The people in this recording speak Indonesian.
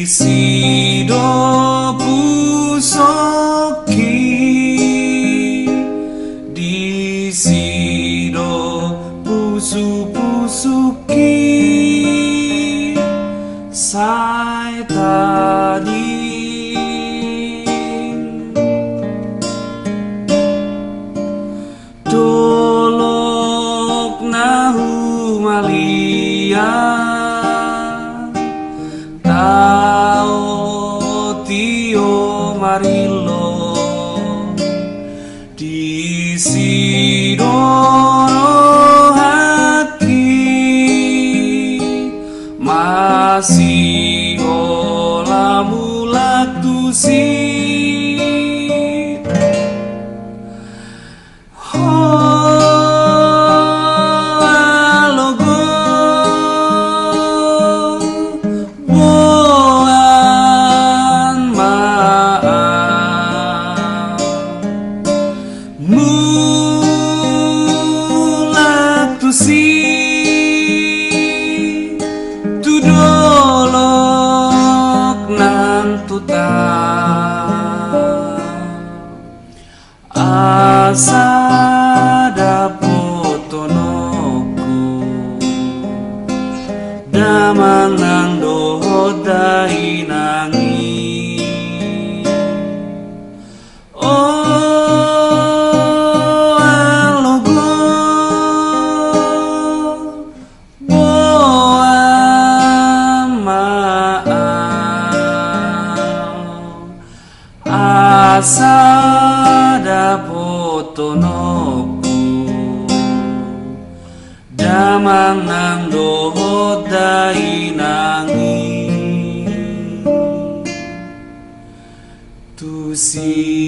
sido pusoki di sido pusuki sai tadi dolok nahu malia tao tio marilo di sido hati masih olah mulak tusi mulak tusi tu dolok nan tuta asa dapotonoku damang nang dohodai nangi asa dapotonoku damang nang dohodai nangi tusi